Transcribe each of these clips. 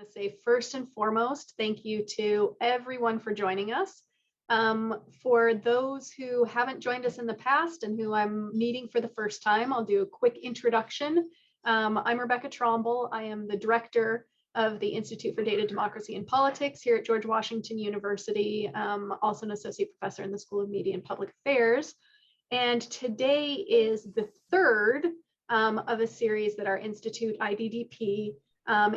to say first and foremost, thank you to everyone for joining us. For those who haven't joined us in the past and who I'm meeting for the first time, I'll do a quick introduction. I'm Rebecca Tromble. I am the director of the Institute for Data, Democracy, and Politics here at George Washington University, also an associate professor in the School of Media and Public Affairs. And today is the third of a series that our institute, IDDP,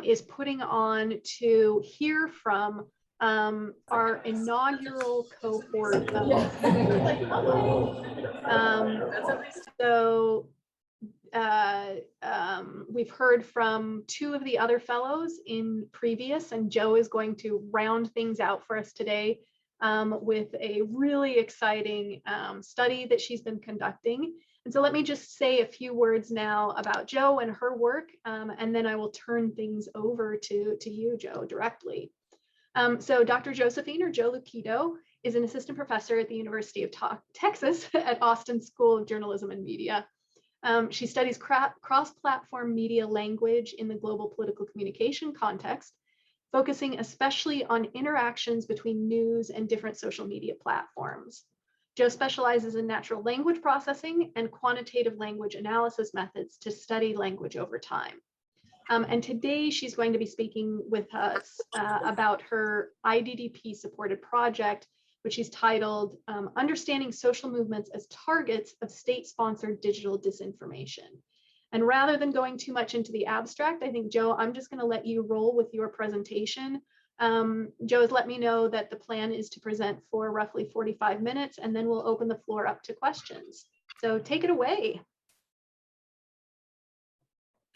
is putting on to hear from our inaugural cohort of we've heard from two of the other fellows in previous, and Joe is going to round things out for us today with a really exciting study that she's been conducting. And so let me just say a few words now about Joe and her work, and then I will turn things over to you, Joe, directly. So Dr. Josephine, or Joe Lukito, is an assistant professor at the University of Texas at Austin School of Journalism and Media. She studies cross-platform media language in the global political communication context, focusing especially on interactions between news and different social media platforms. Joe specializes in natural language processing and quantitative language analysis methods to study language over time. And today she's going to be speaking with us about her IDDP-supported project, which she's titled Understanding Social Movements as Targets of State-Sponsored Digital Disinformation. And rather than going too much into the abstract, I think, Joe, I'm just going to let you roll with your presentation. Joe has let me know that the plan is to present for roughly 45 minutes, and then we'll open the floor up to questions. So take it away.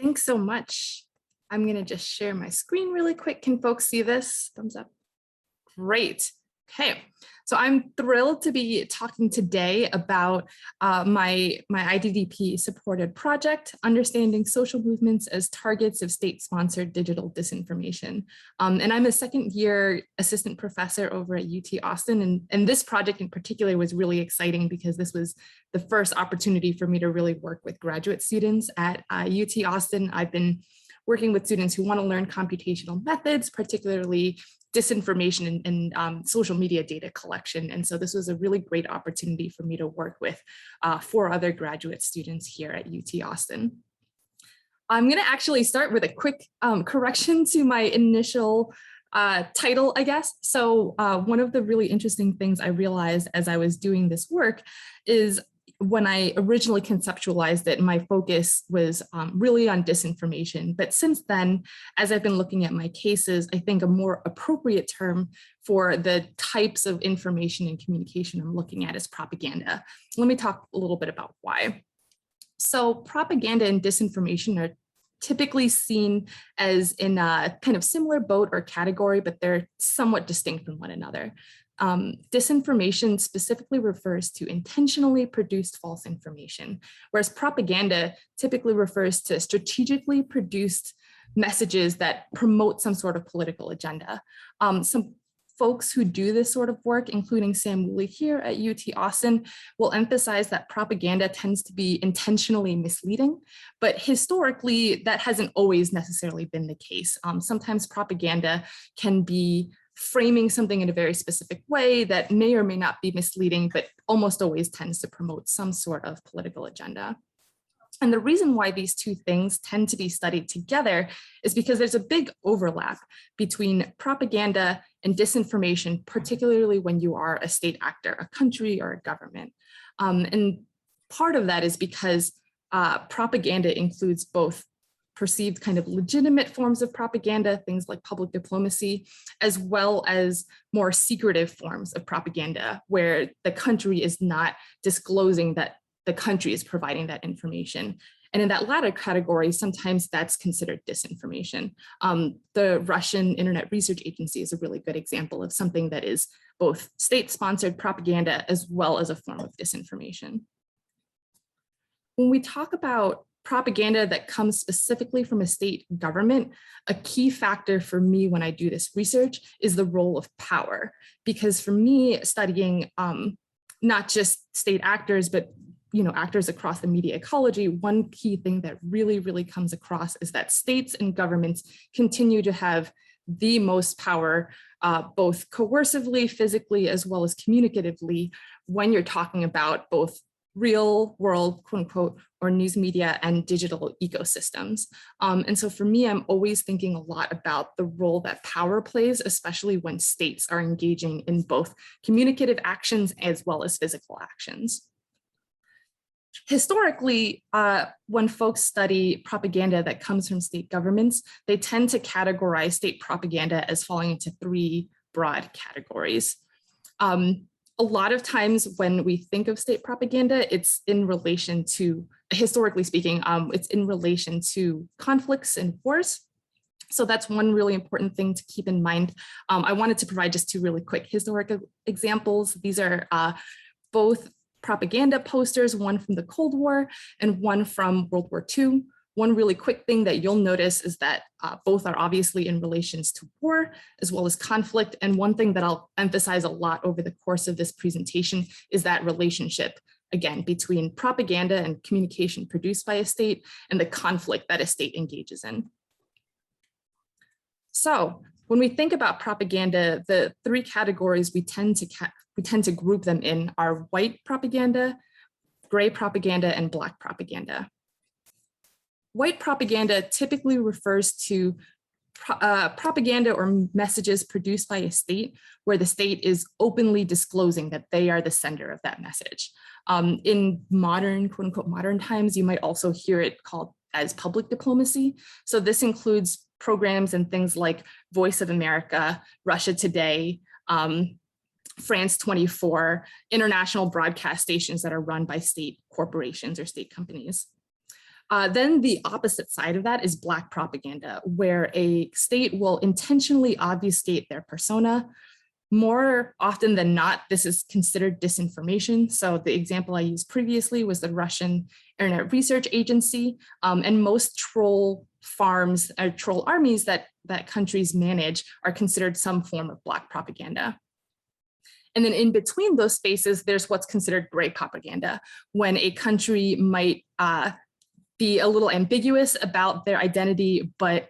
Thanks so much. I'm going to just share my screen really quick. Can folks see this? Thumbs up. Great. Okay, so I'm thrilled to be talking today about my IDDP supported project, Understanding Social Movements as Targets of State-Sponsored Digital Disinformation. And I'm a second-year assistant professor over at UT Austin, and this project in particular was really exciting because this was the first opportunity for me to really work with graduate students at UT Austin. I've been working with students who want to learn computational methods, particularly disinformation and social media data collection. And so this was a really great opportunity for me to work with 4 other graduate students here at UT Austin. I'm going to actually start with a quick correction to my initial title, I guess. So one of the really interesting things I realized as I was doing this work is when I originally conceptualized it, my focus was really on disinformation. But since then, as I've been looking at my cases, I think a more appropriate term for the types of information and communication I'm looking at is propaganda. Let me talk a little bit about why. So propaganda and disinformation are typically seen as in a kind of similar boat or category, but they're somewhat distinct from one another. Disinformation specifically refers to intentionally produced false information, whereas propaganda typically refers to strategically produced messages that promote some sort of political agenda. Some folks who do this sort of work, including Sam Woolley here at UT Austin, will emphasize that propaganda tends to be intentionally misleading, but historically that hasn't always necessarily been the case. Sometimes propaganda can be framing something in a very specific way that may or may not be misleading, but almost always tends to promote some sort of political agenda. And the reason why these two things tend to be studied together is because there's a big overlap between propaganda and disinformation, particularly when you are a state actor, a country or a government. And part of that is because propaganda includes both perceived kind of legitimate forms of propaganda, things like public diplomacy, as well as more secretive forms of propaganda, where the country is not disclosing that the country is providing that information. And in that latter category, sometimes that's considered disinformation. The Russian Internet Research Agency is a really good example of something that is both state-sponsored propaganda as well as a form of disinformation. When we talk about propaganda that comes specifically from a state government, a key factor for me when I do this research is the role of power. Because for me, studying not just state actors, but actors across the media ecology, one key thing that really comes across is that states and governments continue to have the most power, both coercively, physically, as well as communicatively, when you're talking about both real world, quote unquote, or news media and digital ecosystems. And so for me, I'm always thinking a lot about the role that power plays, especially when states are engaging in both communicative actions as well as physical actions. Historically, when folks study propaganda that comes from state governments, they tend to categorize state propaganda as falling into three broad categories. A lot of times when we think of state propaganda, it's in relation to, historically speaking, it's in relation to conflicts and wars. So that's one really important thing to keep in mind. I wanted to provide just two really quick historical examples. These are both propaganda posters, one from the Cold War and one from World War II. One really quick thing that you'll notice is that both are obviously in relations to war as well as conflict. And one thing that I'll emphasize a lot over the course of this presentation is that relationship, again, between propaganda and communication produced by a state and the conflict that a state engages in. So when we think about propaganda, the three categories we tend to group them in are white propaganda, gray propaganda, and black propaganda. White propaganda typically refers to propaganda or messages produced by a state where the state is openly disclosing that they are the sender of that message. In modern, quote unquote, modern times, you might also hear it called as public diplomacy. So this includes programs and things like Voice of America, Russia Today, France 24, international broadcast stations that are run by state corporations or state companies. Then the opposite side of that is black propaganda, where a state will intentionally obfuscate their persona. More often than not, this is considered disinformation. So the example I used previously was the Russian Internet Research Agency, and most troll farms or troll armies that countries manage are considered some form of black propaganda. And then in between those spaces, there's what's considered gray propaganda, when a country might be a little ambiguous about their identity, but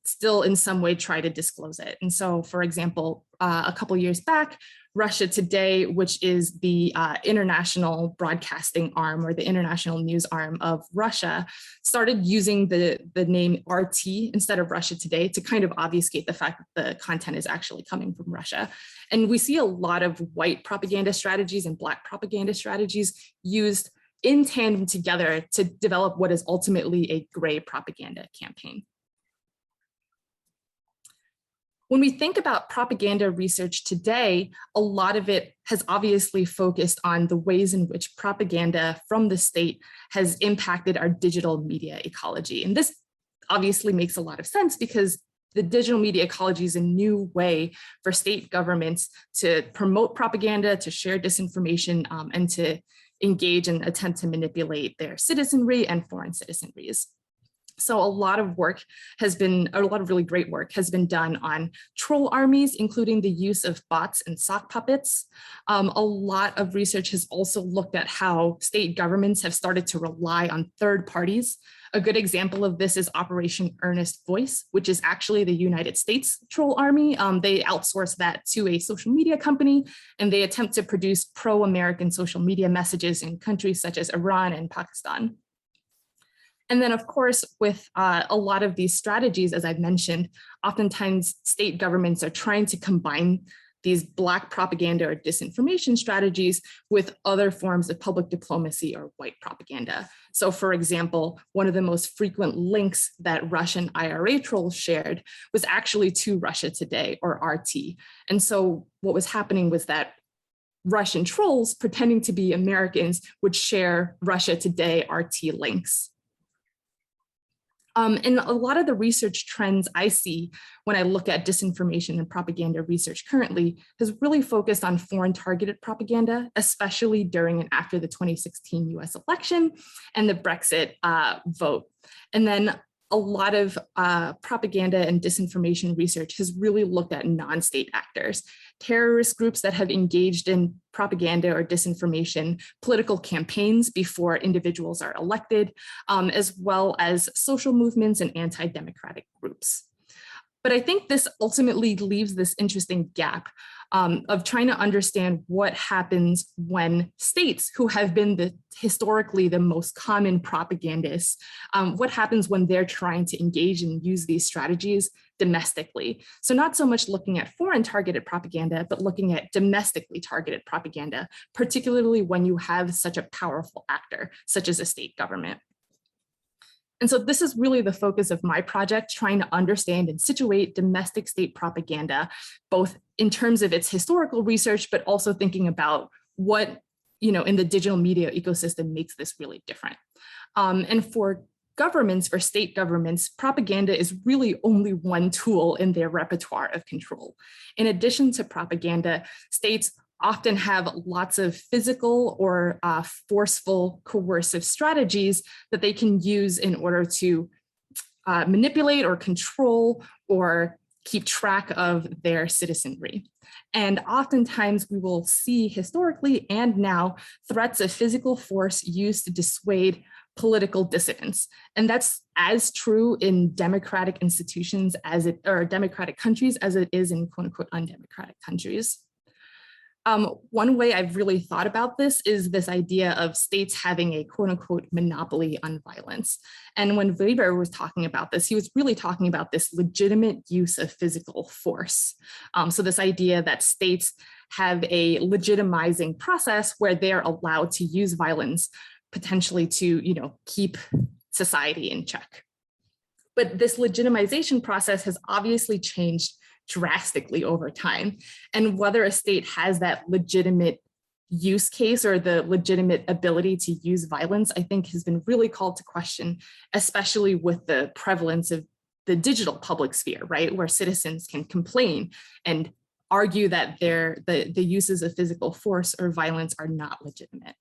still in some way try to disclose it. And so, for example, a couple years back, Russia Today, which is the international broadcasting arm or the international news arm of Russia, started using the name RT instead of Russia Today to kind of obfuscate the fact that the content is actually coming from Russia. And we see a lot of white propaganda strategies and black propaganda strategies used in tandem together to develop what is ultimately a gray propaganda campaign. When we think about propaganda research today, a lot of it has obviously focused on the ways in which propaganda from the state has impacted our digital media ecology. And this obviously makes a lot of sense because the digital media ecology is a new way for state governments to promote propaganda, to share disinformation, and to engage and attempt to manipulate their citizenry and foreign citizenries. So a lot of work has been, a lot of really great work has been done on troll armies, including the use of bots and sock puppets. A lot of research has also looked at how state governments have started to rely on third parties. A good example of this is Operation Earnest Voice, which is actually the United States troll army. They outsource that to a social media company, and they attempt to produce pro-American social media messages in countries such as Iran and Pakistan. And then, of course, with a lot of these strategies, as I've mentioned, oftentimes state governments are trying to combine these black propaganda or disinformation strategies with other forms of public diplomacy or white propaganda. So, for example, one of the most frequent links that Russian IRA trolls shared was actually to Russia Today, or RT. And so what was happening was that Russian trolls, pretending to be Americans, would share Russia Today RT links. And a lot of the research trends I see when I look at disinformation and propaganda research currently has really focused on foreign targeted propaganda, especially during and after the 2016 US election and the Brexit vote. And then a lot of propaganda and disinformation research has really looked at non-state actors, terrorist groups that have engaged in propaganda or disinformation, political campaigns before individuals are elected, as well as social movements and anti-democratic groups. But I think this ultimately leaves this interesting gap of trying to understand what happens when states who have been historically the most common propagandists, what happens when they're trying to engage and use these strategies domestically. So not so much looking at foreign targeted propaganda, but looking at domestically targeted propaganda, particularly when you have such a powerful actor, such as a state government. And so this is really the focus of my project, trying to understand and situate domestic state propaganda, both in terms of its historical research, but also thinking about what, in the digital media ecosystem makes this really different. And for governments, for state governments, propaganda is really only one tool in their repertoire of control. In addition to propaganda, states often have lots of physical or forceful coercive strategies that they can use in order to manipulate or control or keep track of their citizenry. And oftentimes we will see historically and now threats of physical force used to dissuade political dissidents. And that's as true in democratic institutions or democratic countries as it is in quote unquote undemocratic countries. One way I've really thought about this is this idea of states having a quote unquote monopoly on violence. And when Weber was talking about this, he was really talking about this legitimate use of physical force. So this idea that states have a legitimizing process where they're allowed to use violence potentially to, keep society in check. But this legitimization process has obviously changed drastically over time. And whether a state has that legitimate use case or the legitimate ability to use violence, I think has been really called to question, especially with the prevalence of the digital public sphere, right? Where citizens can complain and argue that the uses of physical force or violence are not legitimate.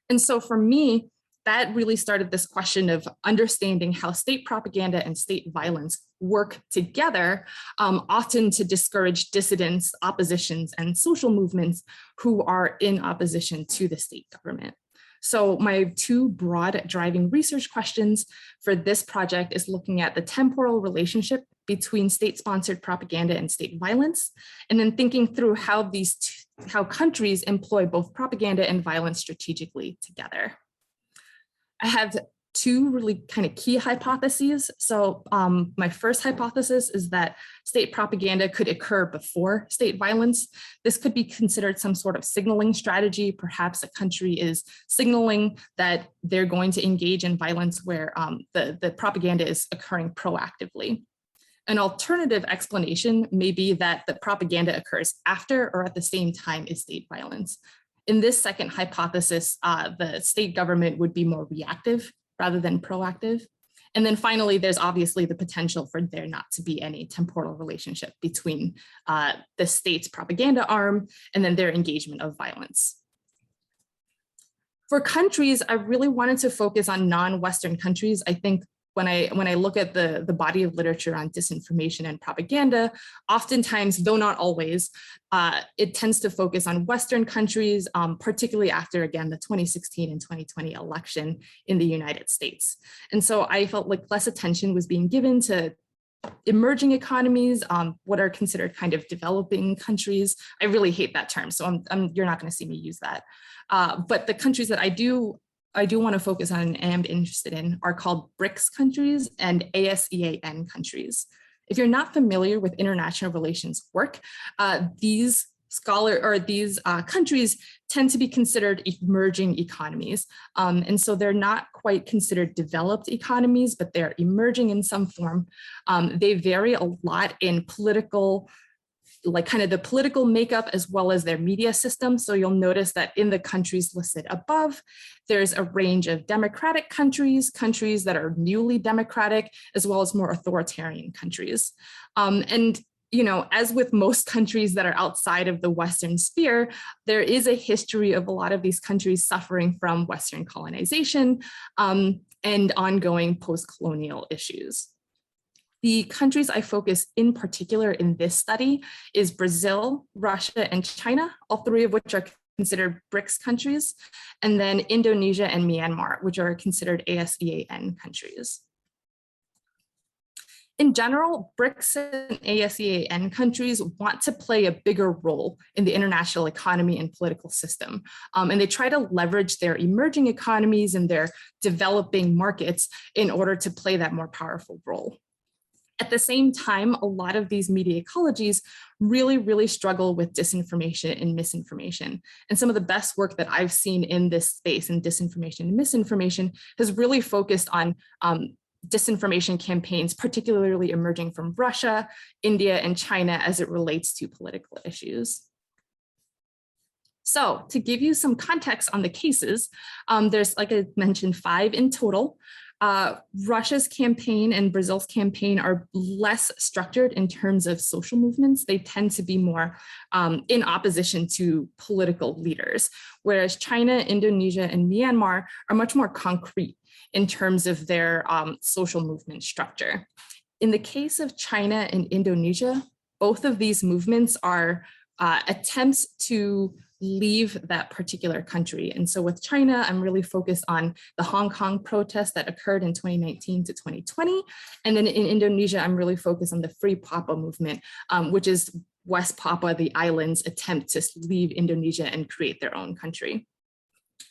And so for me, that really started this question of understanding how state propaganda and state violence work together, often to discourage dissidents, oppositions, and social movements who are in opposition to the state government. So my two broad driving research questions for this project is looking at the temporal relationship between state-sponsored propaganda and state violence, and then thinking through how how countries employ both propaganda and violence strategically together. I have two really kind of key hypotheses. So my first hypothesis is that state propaganda could occur before state violence. This could be considered some sort of signaling strategy. Perhaps a country is signaling that they're going to engage in violence where the propaganda is occurring proactively. An alternative explanation may be that the propaganda occurs after or at the same time as state violence. In this second hypothesis, the state government would be more reactive rather than proactive. And then finally, there's obviously the potential for there not to be any temporal relationship between the state's propaganda arm and then their engagement of violence. For countries, I really wanted to focus on non-Western countries. I think when I look at the body of literature on disinformation and propaganda, oftentimes, though not always, it tends to focus on Western countries, particularly after, again, the 2016 and 2020 election in the United States. And so I felt like less attention was being given to emerging economies, what are considered kind of developing countries. I really hate that term, so you're not going to see me use that. But the countries that I do want to focus on and am interested in are called BRICS countries and ASEAN countries. If you're not familiar with international relations work, these countries tend to be considered emerging economies. And so they're not quite considered developed economies, but they're emerging in some form. They vary a lot in political, like kind of the political makeup as well as their media system. So you'll notice that in the countries listed above, there's a range of democratic countries, countries that are newly democratic, as well as more authoritarian countries. And as with most countries that are outside of the Western sphere, there is a history of a lot of these countries suffering from Western colonization and ongoing post-colonial issues. The countries I focus in particular in this study is Brazil, Russia, and China, all three of which are considered BRICS countries, and then Indonesia and Myanmar, which are considered ASEAN countries. In general, BRICS and ASEAN countries want to play a bigger role in the international economy and political system. And they try to leverage their emerging economies and their developing markets in order to play that more powerful role. At the same time, a lot of these media ecologies really struggle with disinformation and misinformation. And some of the best work that I've seen in this space in disinformation and misinformation has really focused on disinformation campaigns, particularly emerging from Russia, India, and China as it relates to political issues. So to give you some context on the cases, there's, like I mentioned, 5 in total. Russia's campaign and Brazil's campaign are less structured in terms of social movements. They tend to be more in opposition to political leaders, whereas China, Indonesia, and Myanmar are much more concrete in terms of their social movement structure. In the case of China and Indonesia, both of these movements are attempts to leave that particular country. And so with China, I'm really focused on the Hong Kong protests that occurred in 2019 to 2020. And then in Indonesia, I'm really focused on the Free Papua movement, which is West Papua, the island's attempt to leave Indonesia and create their own country.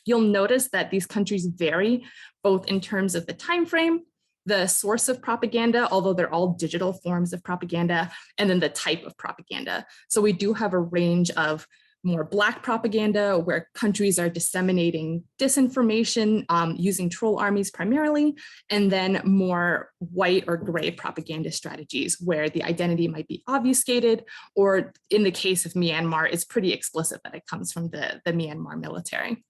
You'll notice that these countries vary both in terms of the time frame, the source of propaganda, although they're all digital forms of propaganda, and then the type of propaganda. So we do have a range of more Black propaganda, where countries are disseminating disinformation using troll armies primarily, and then more white or gray propaganda strategies, where the identity might be obfuscated, or in the case of Myanmar, it's pretty explicit that it comes from the Myanmar military.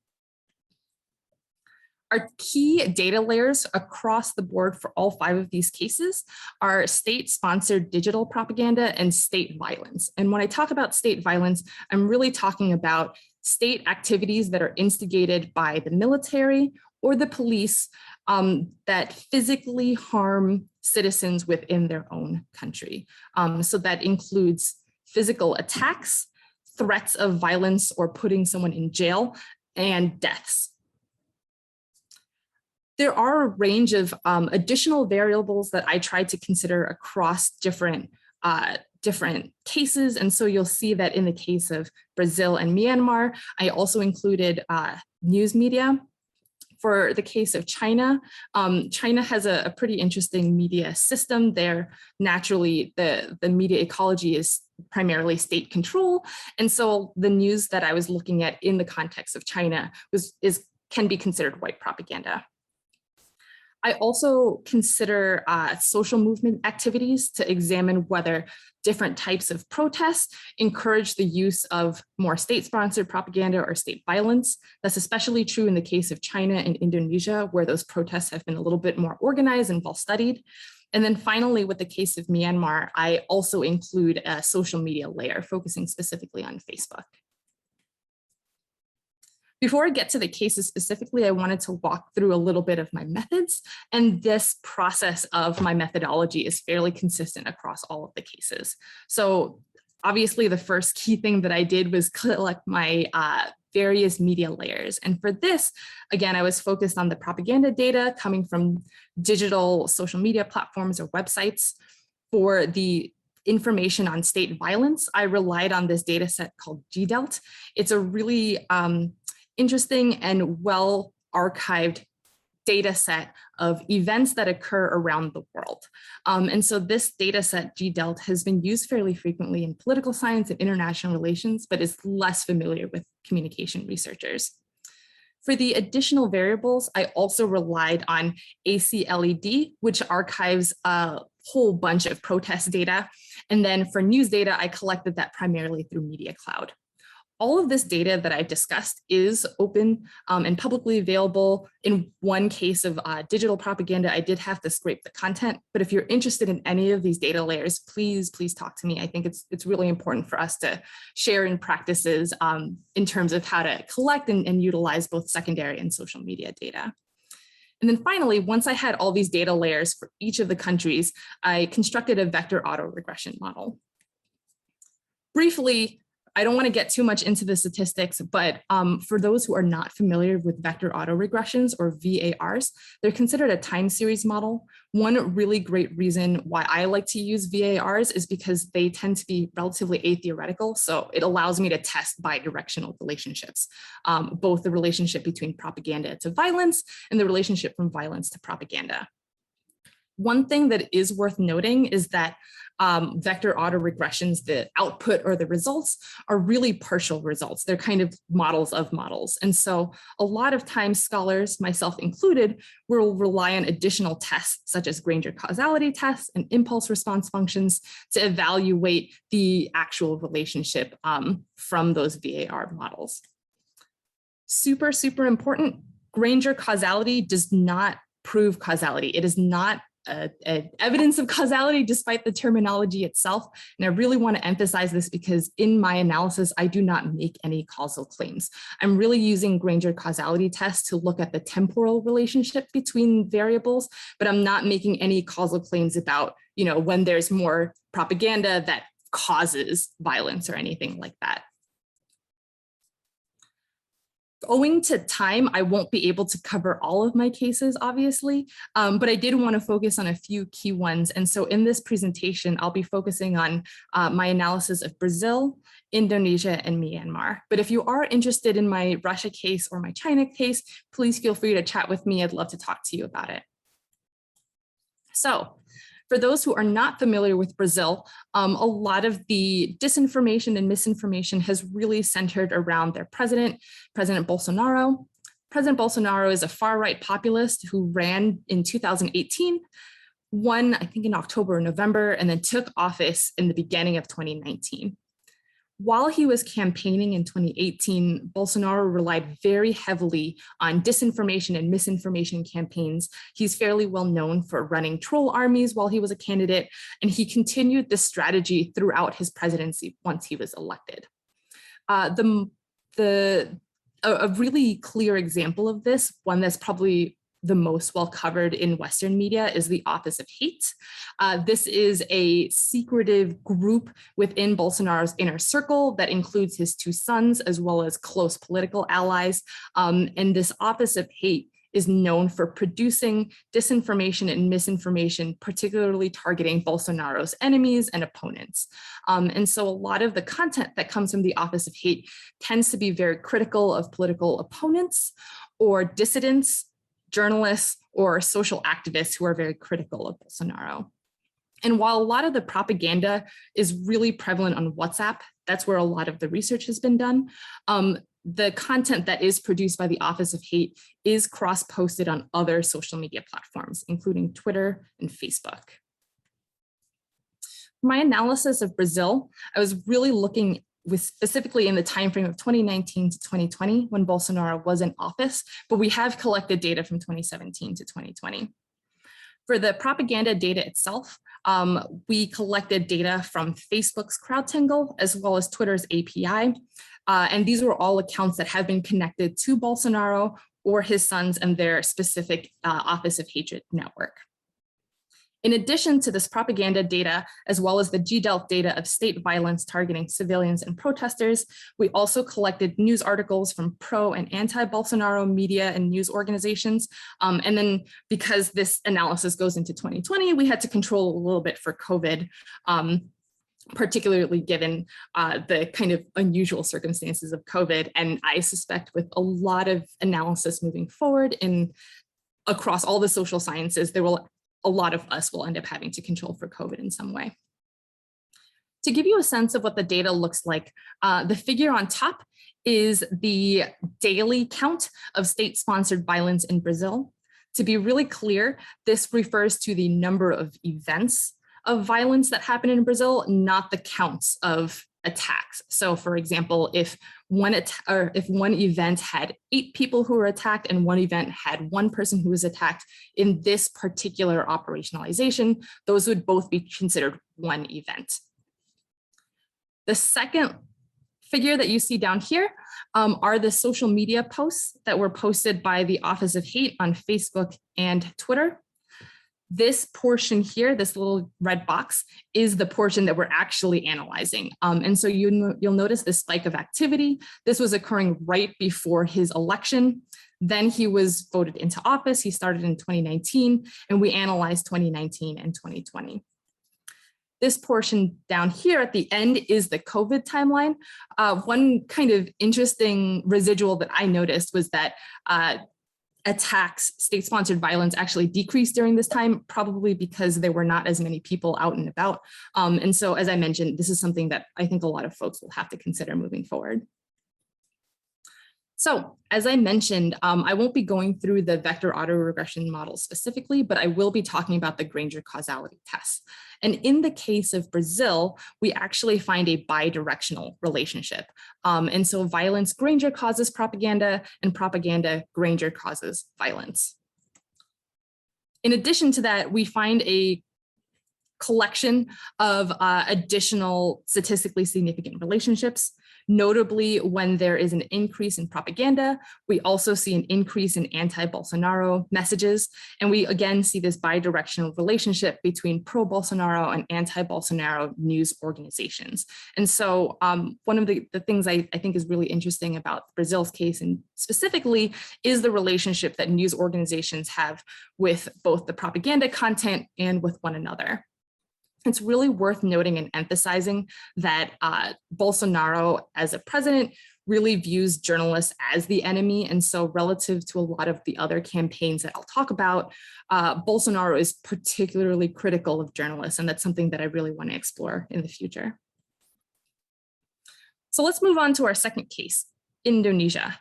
Our key data layers across the board for all 5 of these cases are state-sponsored digital propaganda and state violence. And when I talk about state violence, I'm really talking about state activities that are instigated by the military or the police that physically harm citizens within their own country. So that includes physical attacks, threats of violence or putting someone in jail, and deaths. There are a range of additional variables that I tried to consider across different cases. And so you'll see that in the case of Brazil and Myanmar, I also included news media. For the case of China, China has a pretty interesting media system there. Naturally, the media ecology is primarily state control. And so the news that I was looking at in the context of China can be considered white propaganda. I also consider social movement activities to examine whether different types of protests encourage the use of more state-sponsored propaganda or state violence. That's especially true in the case of China and Indonesia, where those protests have been a little bit more organized and well-studied. And then finally, with the case of Myanmar, I also include a social media layer focusing specifically on Facebook. Before I get to the cases specifically, I wanted to walk through a little bit of my methods, and this process of my methodology is fairly consistent across all of the cases. So obviously the first key thing that I did was collect my various media layers. And for this, again, I was focused on the propaganda data coming from digital social media platforms or websites. For the information on state violence, I relied on this data set called GDELT. It's a really interesting and well-archived data set of events that occur around the world. And so this data set, GDELT, has been used fairly frequently in political science and international relations, but is less familiar with communication researchers. For the additional variables, I also relied on ACLED, which archives a whole bunch of protest data. And then for news data, I collected that primarily through Media Cloud. All of this data that I discussed is open and publicly available. In one case of digital propaganda, I did have to scrape the content, but if you're interested in any of these data layers, please talk to me. I think it's really important for us to share in practices in terms of how to collect and utilize both secondary and social media data. And then finally, once I had all these data layers for each of the countries, I constructed a vector autoregression model. Briefly, I don't want to get too much into the statistics, but for those who are not familiar with vector autoregressions or VARs, they're considered a time series model. One really great reason why I like to use VARs is because they tend to be relatively atheoretical. So it allows me to test bidirectional relationships, both the relationship between propaganda to violence and the relationship from violence to propaganda. One thing that is worth noting is that vector autoregressions, the output or the results, are really partial results. They're kind of models of models. And so a lot of times scholars, myself included, will rely on additional tests such as Granger Causality Tests and impulse response functions to evaluate the actual relationship from those VAR models. Super, super important. Granger causality does not prove causality. It is not evidence of causality despite the terminology itself. And I really want to emphasize this because in my analysis, I do not make any causal claims. I'm really using Granger causality tests to look at the temporal relationship between variables, but I'm not making any causal claims about, when there's more propaganda that causes violence or anything like that. Owing to time, I won't be able to cover all of my cases, obviously, but I did want to focus on a few key ones. And so in this presentation, I'll be focusing on my analysis of Brazil, Indonesia, and Myanmar. But if you are interested in my Russia case or my China case, please feel free to chat with me. I'd love to talk to you about it. So, for those who are not familiar with Brazil, a lot of the disinformation and misinformation has really centered around their president, President Bolsonaro. President Bolsonaro is a far-right populist who ran in 2018, won, I think, in October or November, and then took office in the beginning of 2019. While he was campaigning in 2018, Bolsonaro relied very heavily on disinformation and misinformation campaigns. He's fairly well known for running troll armies while he was a candidate, and he continued this strategy throughout his presidency once he was elected. A really clear example of this, one that's probably the most well covered in Western media, is the Office of Hate. This is a secretive group within Bolsonaro's inner circle that includes his two sons as well as close political allies. And this Office of Hate is known for producing disinformation and misinformation, particularly targeting Bolsonaro's enemies and opponents. And so a lot of the content that comes from the Office of Hate tends to be very critical of political opponents or dissidents, journalists, or social activists who are very critical of Bolsonaro. And while a lot of the propaganda is really prevalent on WhatsApp, that's where a lot of the research has been done, the content that is produced by the Office of Hate is cross-posted on other social media platforms, including Twitter and Facebook. For my analysis of Brazil, I was really looking specifically in the timeframe of 2019 to 2020 when Bolsonaro was in office, but we have collected data from 2017 to 2020. For the propaganda data itself, we collected data from Facebook's CrowdTangle as well as Twitter's API. And these were all accounts that have been connected to Bolsonaro or his sons and their specific Office of Hatred network. In addition to this propaganda data, as well as the GDELF data of state violence targeting civilians and protesters, we also collected news articles from pro and anti-Bolsonaro media and news organizations. And then because this analysis goes into 2020, we had to control a little bit for COVID, particularly given the kind of unusual circumstances of COVID. And I suspect with a lot of analysis moving forward across all the social sciences, a lot of us will end up having to control for COVID in some way. To give you a sense of what the data looks like, the figure on top is the daily count of state-sponsored violence in Brazil. To be really clear, this refers to the number of events of violence that happen in Brazil, not the counts of attacks. So for example, if one event had 8 people who were attacked and one event had 1 person who was attacked in this particular operationalization, those would both be considered one event. The second figure that you see down here are the social media posts that were posted by the Office of Hate on Facebook and Twitter. This portion here, this little red box, is the portion that we're actually analyzing. And so you'll notice this spike of activity. This was occurring right before his election. Then he was voted into office. He started in 2019, and we analyzed 2019 and 2020. This portion down here at the end is the COVID timeline. One kind of interesting residual that I noticed was that attacks, state-sponsored violence actually decreased during this time, probably because there were not as many people out and about. And so, as I mentioned, this is something that I think a lot of folks will have to consider moving forward. So, as I mentioned, I won't be going through the vector autoregression model specifically, but I will be talking about the Granger Causality Tests. And in the case of Brazil, we actually find a bidirectional relationship. And so violence Granger causes propaganda, and propaganda Granger causes violence. In addition to that, we find a collection of additional statistically significant relationships. Notably, when there is an increase in propaganda, we also see an increase in anti-Bolsonaro messages. And we again see this bidirectional relationship between pro-Bolsonaro and anti-Bolsonaro news organizations. And so one of the things I think is really interesting about Brazil's case, and specifically, is the relationship that news organizations have with both the propaganda content and with one another. It's really worth noting and emphasizing that Bolsonaro as a president really views journalists as the enemy. And so relative to a lot of the other campaigns that I'll talk about, Bolsonaro is particularly critical of journalists. And that's something that I really want to explore in the future. So let's move on to our second case, Indonesia.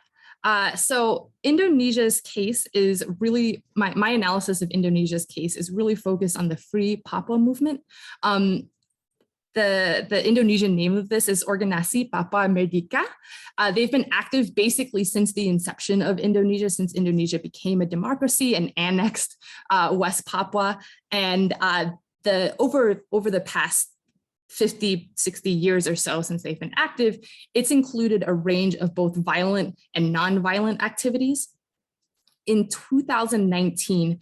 So Indonesia's case is really, my analysis of Indonesia's case is really focused on the Free Papua movement. The Indonesian name of this is Organisasi Papua Merdeka. They've been active basically since the inception of Indonesia, since Indonesia became a democracy and annexed West Papua. And over the past 50, 60 years or so since they've been active, it's included a range of both violent and non-violent activities. In 2019,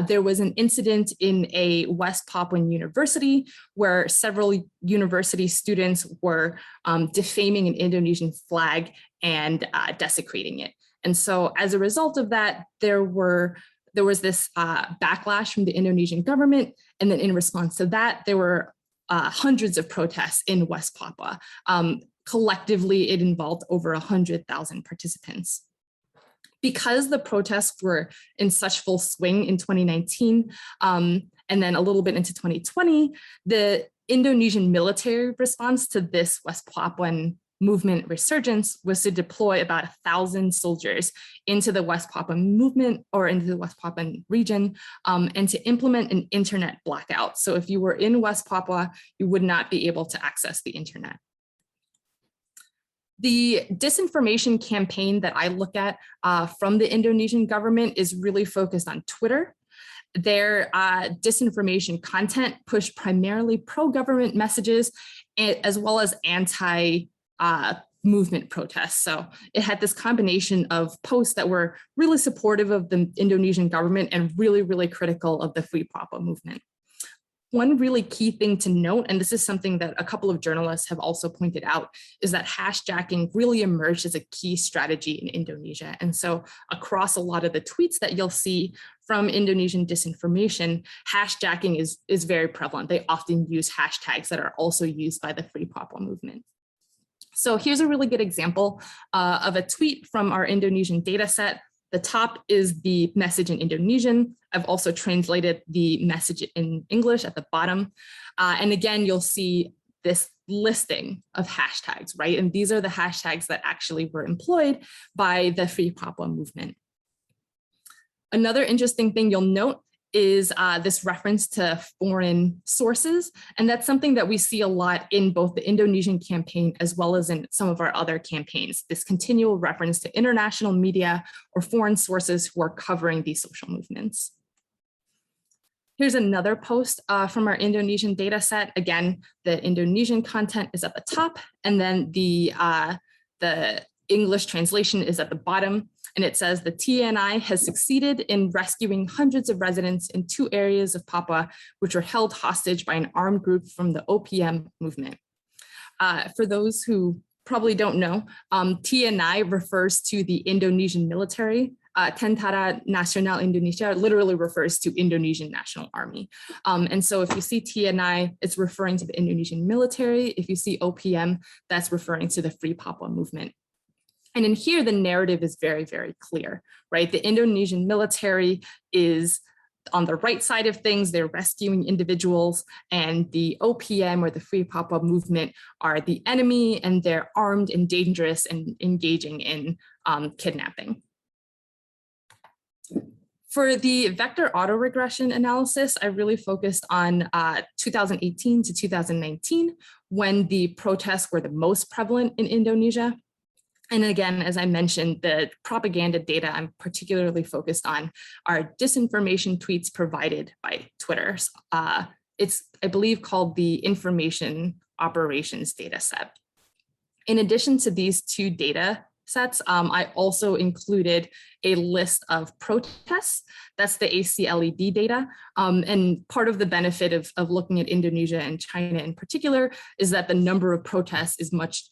there was an incident in a West Papuan university where several university students were defaming an Indonesian flag and desecrating it. And so as a result of that, there was this backlash from the Indonesian government. And then in response to that, there were hundreds of protests in West Papua. Collectively, it involved over 100,000 participants. Because the protests were in such full swing in 2019, and then a little bit into 2020, the Indonesian military response to this West Papuan movement resurgence was to deploy about 1,000 soldiers into the West Papuan movement or into the West Papuan region and to implement an internet blackout. So if you were in West Papua, you would not be able to access the internet. The disinformation campaign that I look at from the Indonesian government is really focused on Twitter. Their disinformation content pushed primarily pro-government messages as well as movement protests. So it had this combination of posts that were really supportive of the Indonesian government and really, really critical of the Free Papua movement. One really key thing to note, and this is something that a couple of journalists have also pointed out, is that hashtagging really emerged as a key strategy in Indonesia. And so across a lot of the tweets that you'll see from Indonesian disinformation, hashtagging is very prevalent. They often use hashtags that are also used by the Free Papua movement. So here's a really good example of a tweet from our Indonesian data set. The top is the message in Indonesian. I've also translated the message in English at the bottom. And again, you'll see this listing of hashtags, right? And these are the hashtags that actually were employed by the Free Papua movement. Another interesting thing you'll note is this reference to foreign sources. And that's something that we see a lot in both the Indonesian campaign as well as in some of our other campaigns, this continual reference to international media or foreign sources who are covering these social movements. Here's another post from our Indonesian data set. Again, the Indonesian content is at the top, and then the English translation is at the bottom, and it says the TNI has succeeded in rescuing hundreds of residents in 2 areas of Papua, which were held hostage by an armed group from the OPM movement. For those who probably don't know, TNI refers to the Indonesian military. Tentara Nasional Indonesia literally refers to Indonesian National Army. And so if you see TNI, it's referring to the Indonesian military. If you see OPM, that's referring to the Free Papua movement. And in here, the narrative is very, very clear, right? The Indonesian military is on the right side of things. They're rescuing individuals, and the OPM, or the Free Papua movement, are the enemy, and they're armed and dangerous and engaging in kidnapping. For the vector autoregression analysis, I really focused on 2018 to 2019, when the protests were the most prevalent in Indonesia. And again, as I mentioned, the propaganda data I'm particularly focused on are disinformation tweets provided by Twitter. It's, I believe, called the Information Operations data set. In addition to these 2 data sets, I also included a list of protests. That's the ACLED data. And part of the benefit of looking at Indonesia and China in particular is that the number of protests is much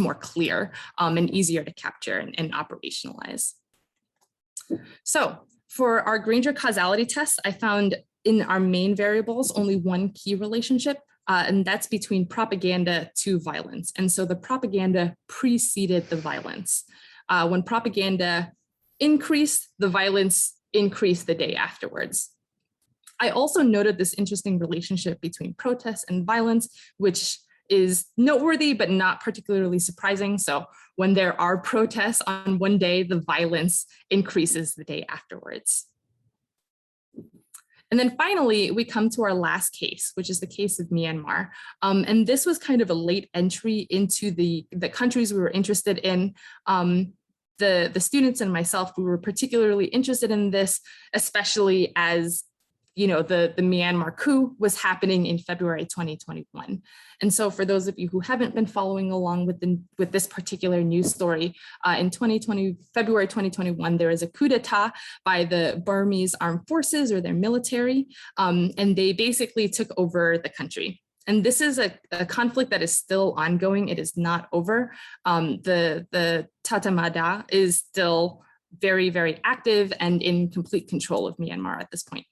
more clear and easier to capture and operationalize. So for our Granger Causality Tests, I found in our main variables only 1 key relationship, and that's between propaganda to violence. And so the propaganda preceded the violence. When propaganda increased, the violence increased the day afterwards. I also noted this interesting relationship between protests and violence, which is noteworthy, but not particularly surprising. So when there are protests on one day, the violence increases the day afterwards. And then finally, we come to our last case, which is the case of Myanmar. And this was kind of a late entry into the countries we were interested in. The students and myself, we were particularly interested in this, especially as the Myanmar coup was happening in February 2021. And so for those of you who haven't been following along with this particular news story, in February 2021, there is a coup d'etat by the Burmese armed forces, or their military, and they basically took over the country. And this is a conflict that is still ongoing. It is not over. The Tatamada is still very, very active and in complete control of Myanmar at this point.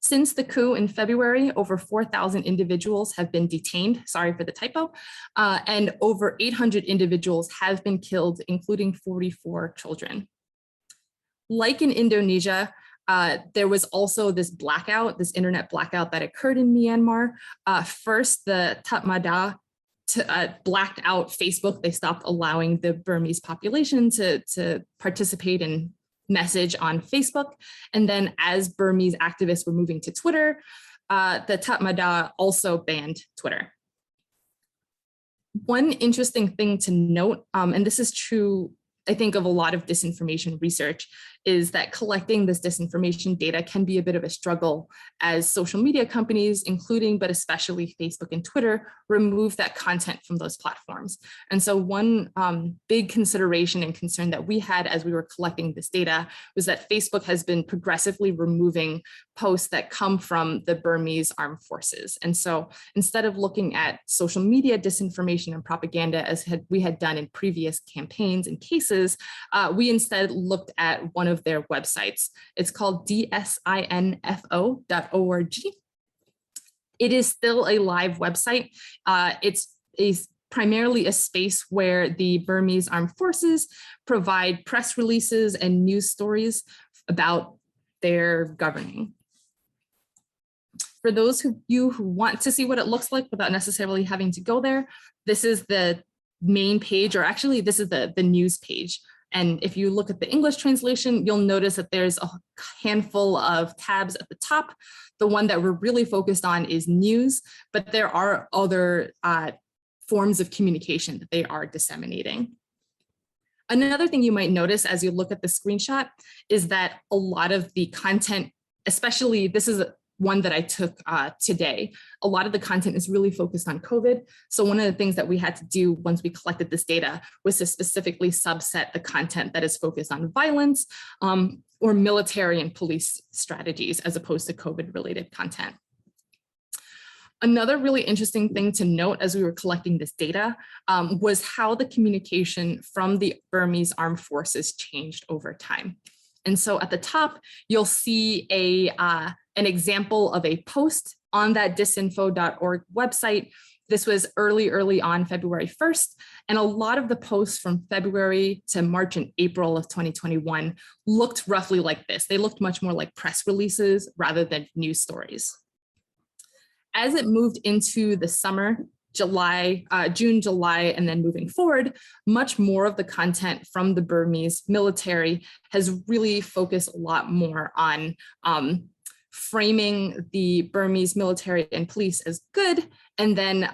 Since the coup in February, over 4,000 individuals have been detained, sorry for the typo, and over 800 individuals have been killed, including 44 children. Like in Indonesia, there was also this blackout, this internet blackout that occurred in Myanmar. First, the Tatmadaw blacked out Facebook. They stopped allowing the Burmese population to participate in message on Facebook. And then as Burmese activists were moving to Twitter, the Tatmadaw also banned Twitter. One interesting thing to note, and this is true, I think, of a lot of disinformation research, is that collecting this disinformation data can be a bit of a struggle as social media companies, including but especially Facebook and Twitter, remove that content from those platforms. And so one big consideration and concern that we had as we were collecting this data was that Facebook has been progressively removing posts that come from the Burmese armed forces. And so instead of looking at social media disinformation and propaganda as we had done in previous campaigns and cases, we instead looked at one of their websites. It's called disinfo.org. It is still a live website. It's primarily a space where the Burmese armed forces provide press releases and news stories about their governing. For those of you who want to see what it looks like without necessarily having to go there, this is the main page, or actually this is the news page. And if you look at the English translation, you'll notice that there's a handful of tabs at the top. The one that we're really focused on is news, but there are other forms of communication that they are disseminating. Another thing you might notice as you look at the screenshot is that a lot of the content, especially this is one that I took today. A lot of the content is really focused on COVID. So one of the things that we had to do once we collected this data was to specifically subset the content that is focused on violence or military and police strategies as opposed to COVID-related content. Another really interesting thing to note as we were collecting this data was how the communication from the Burmese armed forces changed over time. And so at the top, you'll see an example of a post on that disinfo.org website. This was early on February 1st. And a lot of the posts from February to March and April of 2021 looked roughly like this. They looked much more like press releases rather than news stories. As it moved into the summer, June, July, and then moving forward, much more of the content from the Burmese military has really focused a lot more on framing the Burmese military and police as good, and then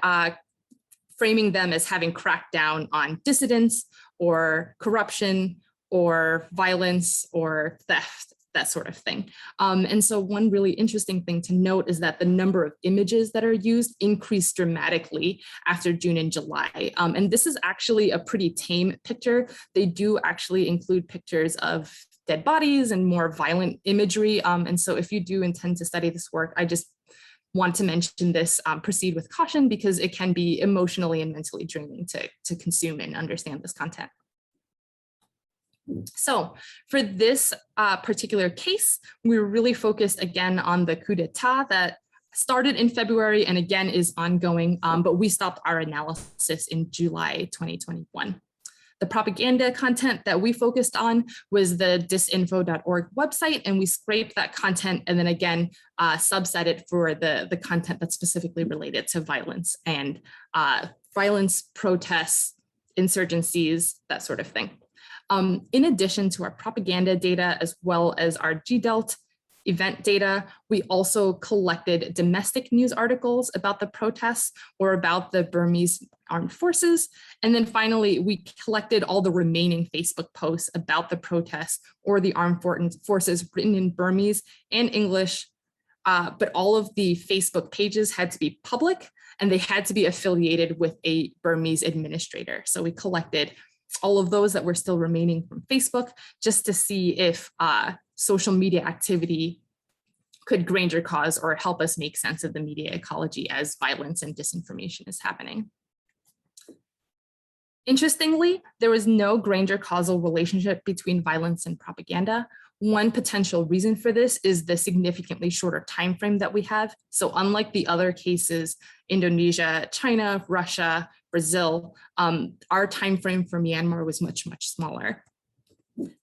framing them as having cracked down on dissidents or corruption or violence or theft, that sort of thing. And so one really interesting thing to note is that the number of images that are used increased dramatically after June and July. And this is actually a pretty tame picture. They do actually include pictures of dead bodies and more violent imagery. And so if you do intend to study this work, I just want to mention this, proceed with caution because it can be emotionally and mentally draining to consume and understand this content. So for this particular case, we were really focused again on the coup d'etat that started in February and again is ongoing, but we stopped our analysis in July 2021. The propaganda content that we focused on was the disinfo.org website, and we scraped that content and then again subset it for the content that's specifically related to violence and violence, protests, insurgencies, that sort of thing. In addition to our propaganda data, as well as our GDELT event data, we also collected domestic news articles about the protests or about the Burmese armed forces. And then finally, we collected all the remaining Facebook posts about the protests or the armed forces written in Burmese and English, but all of the Facebook pages had to be public and they had to be affiliated with a Burmese administrator. So we collected all of those that were still remaining from Facebook just to see if social media activity could Granger cause or help us make sense of the media ecology as violence and disinformation is happening. Interestingly, there was no Granger causal relationship between violence and propaganda. One potential reason for this is the significantly shorter time frame that we have. So unlike the other cases, Indonesia, China, Russia, Brazil, our time frame for Myanmar was much, much smaller.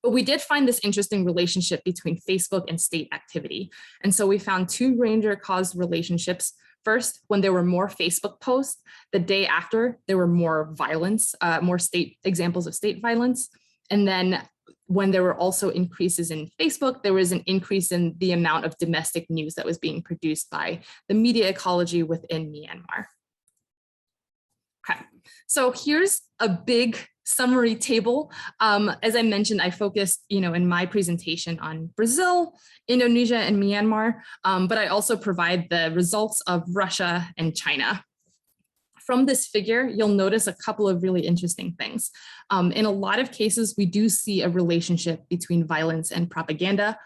But we did find this interesting relationship between Facebook and state activity. And so we found two Granger-caused relationships. First, when there were more Facebook posts, the day after, there were more violence, more state examples of state violence. And then when there were also increases in Facebook, there was an increase in the amount of domestic news that was being produced by the media ecology within Myanmar. Okay, so here's a big summary table. As I mentioned, I focused, in my presentation on Brazil, Indonesia, and Myanmar, but I also provide the results of Russia and China. From this figure, you'll notice a couple of really interesting things. In a lot of cases, we do see a relationship between violence and propaganda.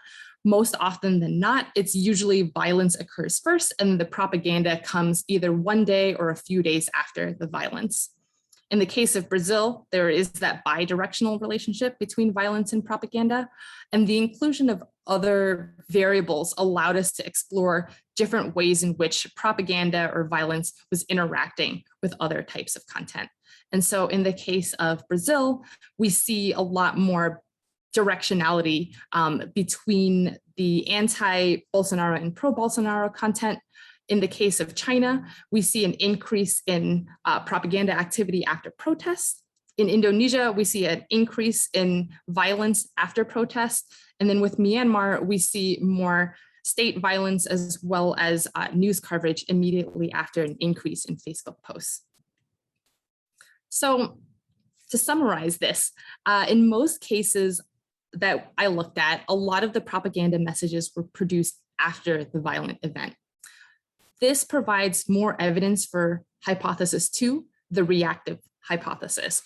Most often than not, it's usually violence occurs first and the propaganda comes either one day or a few days after the violence. In the case of Brazil, there is that bi-directional relationship between violence and propaganda, and the inclusion of other variables allowed us to explore different ways in which propaganda or violence was interacting with other types of content. And so in the case of Brazil, we see a lot more directionality between the anti-Bolsonaro and pro-Bolsonaro content. In the case of China, we see an increase in propaganda activity after protests. In Indonesia, we see an increase in violence after protests. And then with Myanmar, we see more state violence as well as news coverage immediately after an increase in Facebook posts. So to summarize this, in most cases that I looked at, a lot of the propaganda messages were produced after the violent event. This provides more evidence for hypothesis 2, the reactive hypothesis,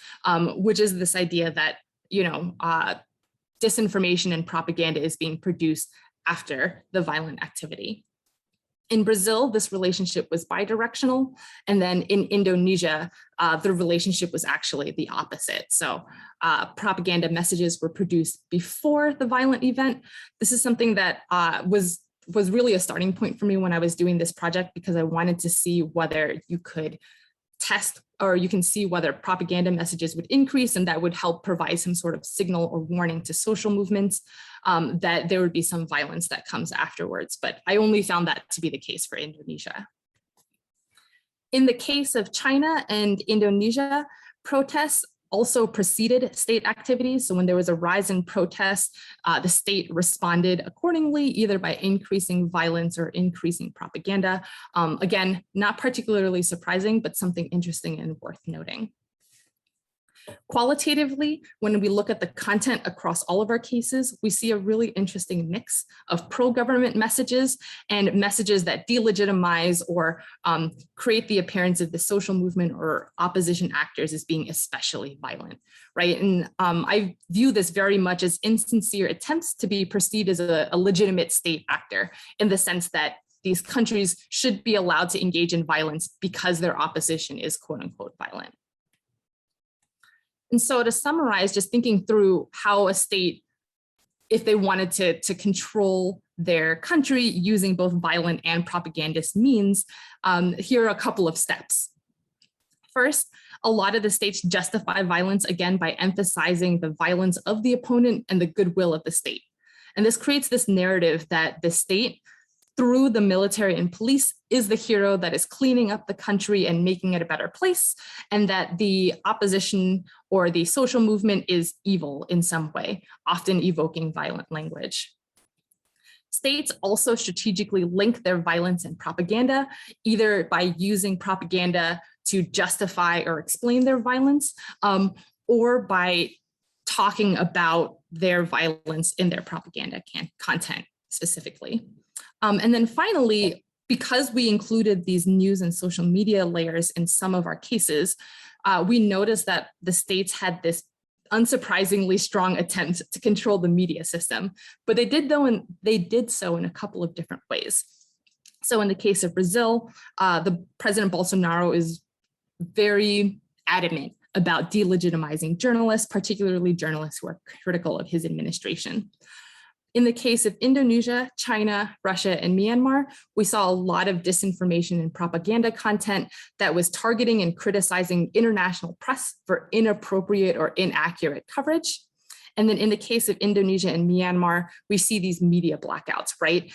which is this idea that, disinformation and propaganda is being produced after the violent activity. In Brazil, this relationship was bidirectional, and then in Indonesia, the relationship was actually the opposite. So propaganda messages were produced before the violent event. This is something that was really a starting point for me when I was doing this project, because I wanted to see whether you could test, or you can see whether propaganda messages would increase, and that would help provide some sort of signal or warning to social movements that there would be some violence that comes afterwards. But I only found that to be the case for Indonesia. In the case of China and Indonesia, protests also preceded state activities. So when there was a rise in protests, the state responded accordingly, either by increasing violence or increasing propaganda. Again, not particularly surprising, but something interesting and worth noting. Qualitatively, when we look at the content across all of our cases, we see a really interesting mix of pro-government messages and messages that delegitimize or create the appearance of the social movement or opposition actors as being especially violent, right? And I view this very much as insincere attempts to be perceived as a legitimate state actor, in the sense that these countries should be allowed to engage in violence because their opposition is quote unquote violent. And so to summarize, just thinking through how a state, if they wanted to control their country using both violent and propagandist means, here are a couple of steps. First, a lot of the states justify violence, again, by emphasizing the violence of the opponent and the goodwill of the state. And this creates this narrative that the state, through the military and police, is the hero that is cleaning up the country and making it a better place, and that the opposition or the social movement is evil in some way, often evoking violent language. States also strategically link their violence and propaganda, either by using propaganda to justify or explain their violence, or by talking about their violence in their propaganda content specifically. And then finally, because we included these news and social media layers in some of our cases, we noticed that the states had this unsurprisingly strong attempt to control the media system, but they did so in a couple of different ways. So in the case of Brazil, the President Bolsonaro is very adamant about delegitimizing journalists, particularly journalists who are critical of his administration. In the case of Indonesia, China, Russia, and Myanmar, we saw a lot of disinformation and propaganda content that was targeting and criticizing international press for inappropriate or inaccurate coverage. And then in the case of Indonesia and Myanmar, we see these media blackouts, right?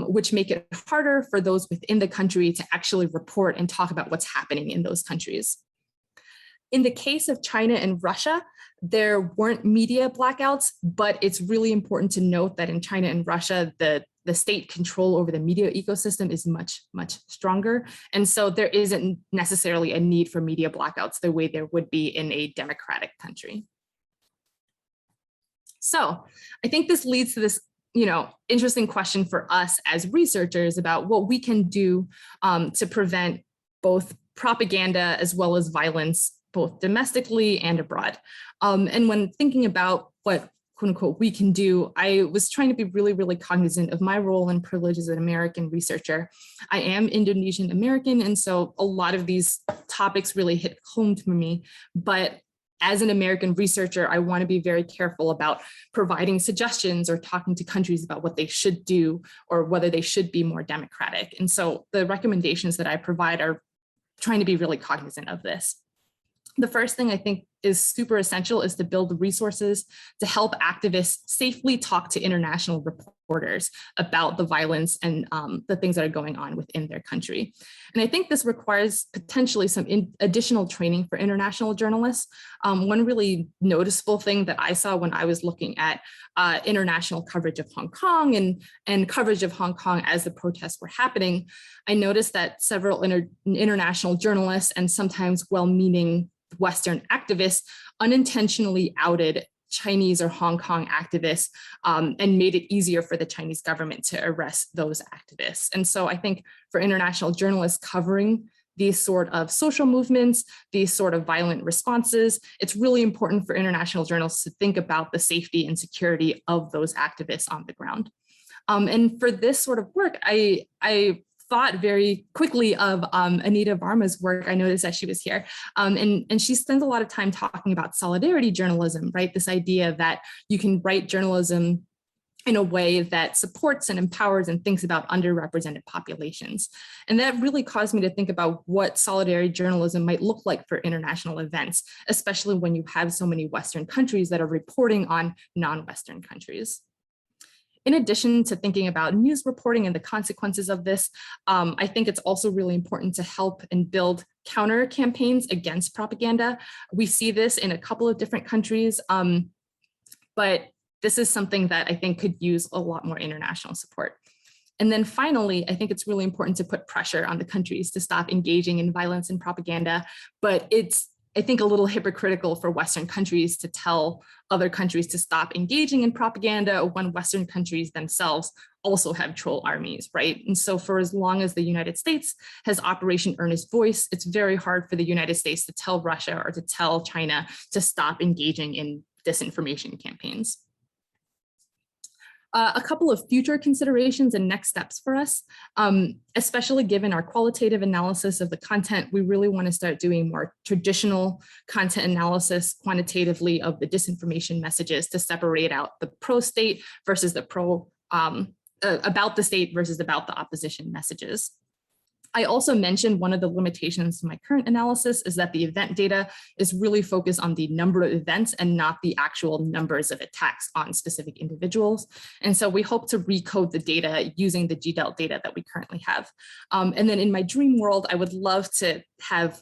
Which make it harder for those within the country to actually report and talk about what's happening in those countries. In the case of China and Russia, there weren't media blackouts, but it's really important to note that in China and Russia, the state control over the media ecosystem is much, much stronger. And so there isn't necessarily a need for media blackouts the way there would be in a democratic country. So I think this leads to this interesting question for us as researchers about what we can do to prevent both propaganda as well as violence, both domestically and abroad. And when thinking about what quote unquote we can do, I was trying to be really, really cognizant of my role and privilege as an American researcher. I am Indonesian American, and so a lot of these topics really hit home to me. But as an American researcher, I want to be very careful about providing suggestions or talking to countries about what they should do or whether they should be more democratic. And so the recommendations that I provide are trying to be really cognizant of this. The first thing I think is super essential is to build resources to help activists safely talk to international reporters about the violence and the things that are going on within their country. And I think this requires potentially some additional training for international journalists. One really noticeable thing that I saw when I was looking at international coverage of Hong Kong and coverage of Hong Kong as the protests were happening, I noticed that several international journalists and sometimes well-meaning Western activists unintentionally outed Chinese or Hong Kong activists and made it easier for the Chinese government to arrest those activists. And so I think for international journalists covering these sort of social movements, these sort of violent responses, it's really important for international journalists to think about the safety and security of those activists on the ground. And for this sort of work, I thought very quickly of Anita Varma's work. I noticed that she was here. And she spends a lot of time talking about solidarity journalism, right? This idea that you can write journalism in a way that supports and empowers and thinks about underrepresented populations. And that really caused me to think about what solidarity journalism might look like for international events, especially when you have so many Western countries that are reporting on non-Western countries. In addition to thinking about news reporting and the consequences of this, I think it's also really important to help and build counter campaigns against propaganda. We see this in a couple of different countries, but this is something that I think could use a lot more international support. And then finally, I think it's really important to put pressure on the countries to stop engaging in violence and propaganda, but it's, I think, a little hypocritical for Western countries to tell other countries to stop engaging in propaganda when Western countries themselves also have troll armies, right? And so for as long as the United States has Operation Earnest Voice, it's very hard for the United States to tell Russia or to tell China to stop engaging in disinformation campaigns. A couple of future considerations and next steps for us, especially given our qualitative analysis of the content, we really want to start doing more traditional content analysis quantitatively of the disinformation messages to separate out the pro-state versus the about the state versus about the opposition messages. I also mentioned one of the limitations to my current analysis is that the event data is really focused on the number of events and not the actual numbers of attacks on specific individuals. And so we hope to recode the data using the GDELT data that we currently have. And then in my dream world, I would love to have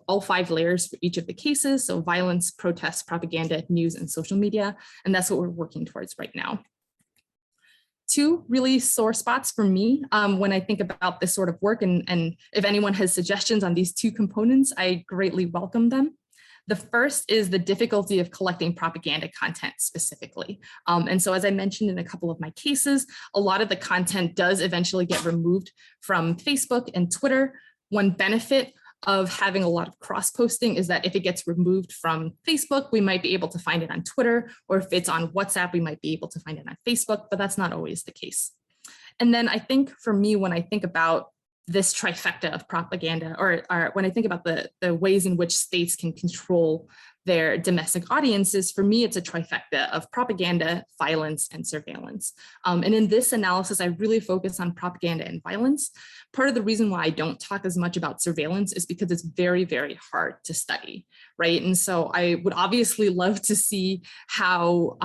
all five layers for each of the cases. So violence, protests, propaganda, news, and social media. And that's what we're working towards right now. Two really sore spots for me when I think about this sort of work, and if anyone has suggestions on these two components, I greatly welcome them. The first is the difficulty of collecting propaganda content specifically. And so as I mentioned in a couple of my cases, a lot of the content does eventually get removed from Facebook and Twitter. One benefit of having a lot of cross-posting is that if it gets removed from Facebook, we might be able to find it on Twitter, or if it's on WhatsApp, we might be able to find it on Facebook, but that's not always the case. And then I think for me, when I think about this trifecta of propaganda, or when I think about the ways in which states can control their domestic audiences, for me, it's a trifecta of propaganda, violence, and surveillance. And in this analysis, I really focus on propaganda and violence. Part of the reason why I don't talk as much about surveillance is because it's very, very hard to study, right? And so I would obviously love to see how,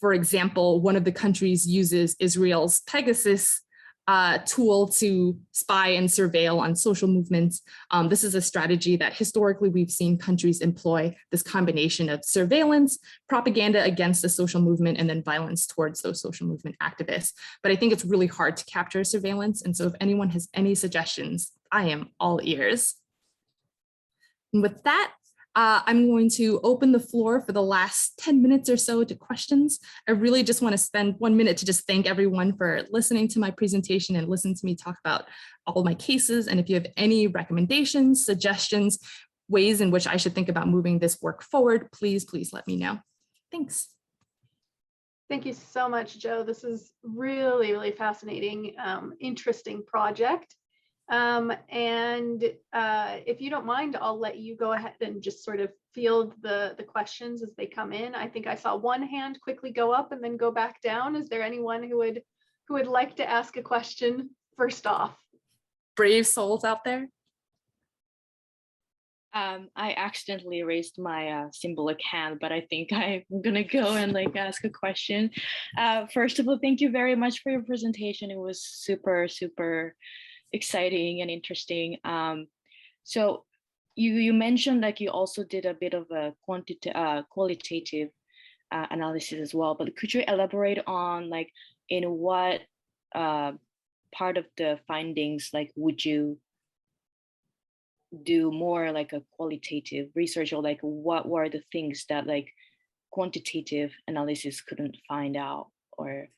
for example, one of the countries uses Israel's Pegasus tool to spy and surveil on social movements. This is a strategy that historically we've seen countries employ, this combination of surveillance, propaganda against the social movement, and then violence towards those social movement activists. But I think it's really hard to capture surveillance. And so if anyone has any suggestions, I am all ears. And with that, I'm going to open the floor for the last 10 minutes or so to questions. I really just want to spend 1 minute to just thank everyone for listening to my presentation and listen to me talk about all my cases. And if you have any recommendations, suggestions, ways in which I should think about moving this work forward, please let me know. Thanks. Thank you so much, Jo. This is really, really fascinating, interesting project. If you don't mind, I'll let you go ahead and just sort of field the questions as they come in. I think I saw one hand quickly go up and then go back down. Is there anyone who would like to ask a question first off? Brave souls out there. I accidentally raised my symbolic hand, but I think I'm gonna go and ask a question. First of all, thank you very much for your presentation. It was super, super exciting and interesting. So you mentioned you also did a bit of a qualitative analysis as well, but could you elaborate on in what part of the findings would you do more a qualitative research, or what were the things that quantitative analysis couldn't find out, or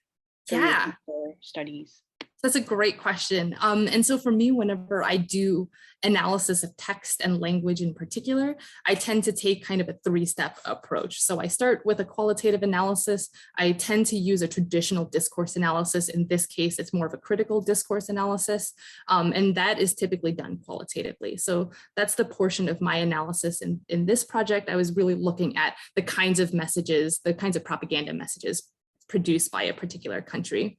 Yeah. studies? That's a great question. And so for me, whenever I do analysis of text and language in particular, I tend to take kind of a three-step approach. So I start with a qualitative analysis. I tend to use a traditional discourse analysis. In this case, it's more of a critical discourse analysis. And that is typically done qualitatively. So that's the portion of my analysis. In this project, I was really looking at the kinds of messages, the kinds of propaganda messages produced by a particular country.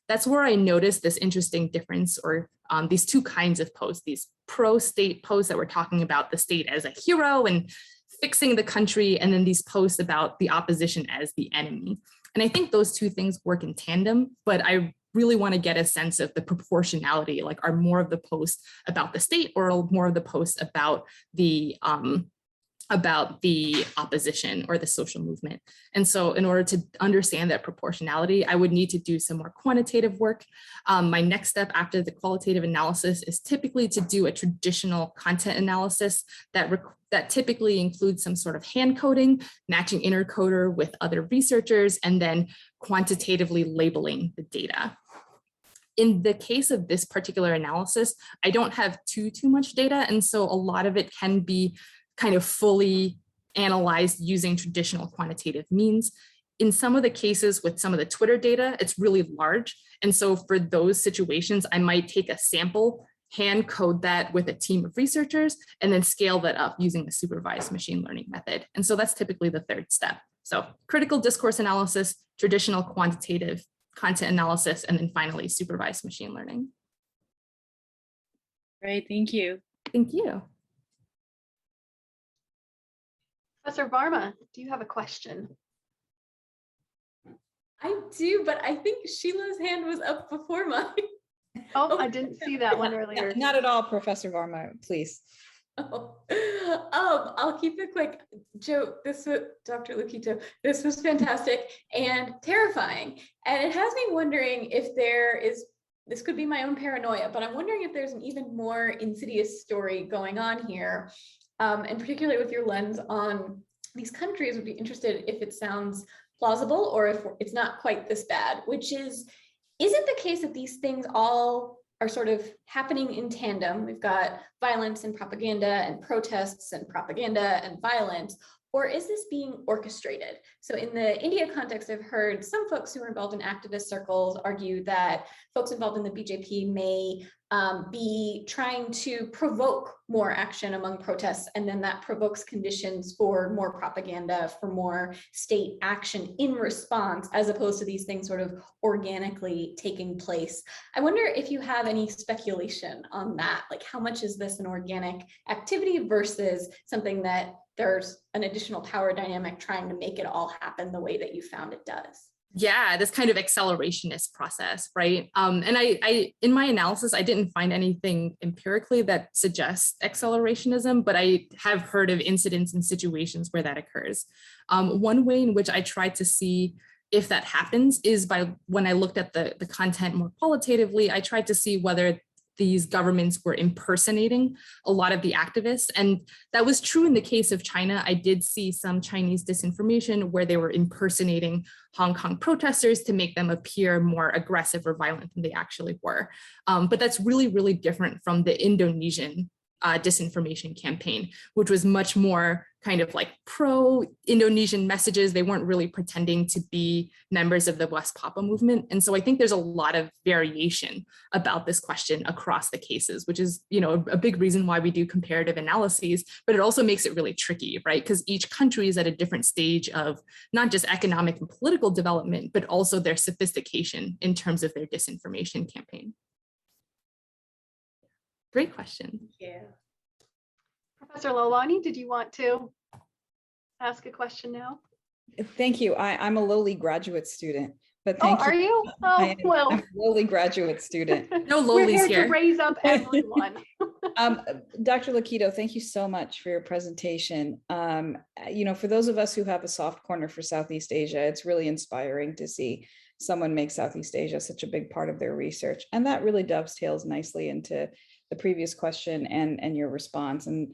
That's where I noticed this interesting difference, or these two kinds of posts, these pro-state posts that were talking about the state as a hero and fixing the country, and then these posts about the opposition as the enemy. And I think those two things work in tandem, but I really want to get a sense of the proportionality, like are more of the posts about the state or more of the posts about the opposition or the social movement. And so in order to understand that proportionality, I would need to do some more quantitative work. My next step after the qualitative analysis is typically to do a traditional content analysis that typically includes some sort of hand coding, matching inner coder with other researchers, and then quantitatively labeling the data. In the case of this particular analysis, I don't have too much data. And so a lot of it can be kind of fully analyzed using traditional quantitative means. In some of the cases with some of the Twitter data, it's really large. And so for those situations, I might take a sample, hand code that with a team of researchers, and then scale that up using a supervised machine learning method. And so that's typically the third step. So critical discourse analysis, traditional quantitative content analysis, and then finally supervised machine learning. Great, thank you. Thank you. Professor Varma, do you have a question? I do, but I think Sheila's hand was up before mine. Oh, I didn't see that one earlier. Not at all, Professor Varma, please. Oh. I'll keep it quick. Joe, Dr. Lukito, this was fantastic and terrifying. And it has me wondering if this could be my own paranoia, but I'm wondering if there's an even more insidious story going on here. And particularly with your lens on these countries, would be interested if it sounds plausible or if it's not quite this bad, which is it the case that these things all are sort of happening in tandem? We've got violence and propaganda and protests and propaganda and violence, or is this being orchestrated? So in the India context, I've heard some folks who are involved in activist circles argue that folks involved in the BJP may be trying to provoke more action among protests, and then that provokes conditions for more propaganda, for more state action in response, as opposed to these things sort of organically taking place. I wonder if you have any speculation on that, like how much is this an organic activity versus something that there's an additional power dynamic trying to make it all happen the way that you found it does? Yeah, this kind of accelerationist process, right? And I in my analysis, I didn't find anything empirically that suggests accelerationism, but I have heard of incidents and situations where that occurs. One way in which I tried to see if that happens is by when I looked at the content more qualitatively, I tried to see whether these governments were impersonating a lot of the activists. And that was true in the case of China. I did see some Chinese disinformation where they were impersonating Hong Kong protesters to make them appear more aggressive or violent than they actually were. But that's really, really different from the Indonesian disinformation campaign, which was much more kind of like pro-Indonesian messages. They weren't really pretending to be members of the West Papua movement. And so I think there's a lot of variation about this question across the cases, which is, you know, a big reason why we do comparative analyses, but it also makes it really tricky, right? Because each country is at a different stage of not just economic and political development, but also their sophistication in terms of their disinformation campaign. Great question. Yeah. Professor Lolani, did you want to ask a question now? Thank you. I'm a lowly graduate student, but thank you. Are you? Oh, well. I'm a lowly graduate student. No We're lowlies here here. to raise up everyone. Dr. Lukito, thank you so much for your presentation. You know, for those of us who have a soft corner for Southeast Asia, it's really inspiring to see someone make Southeast Asia such a big part of their research. And that really dovetails nicely into the previous question and your response. And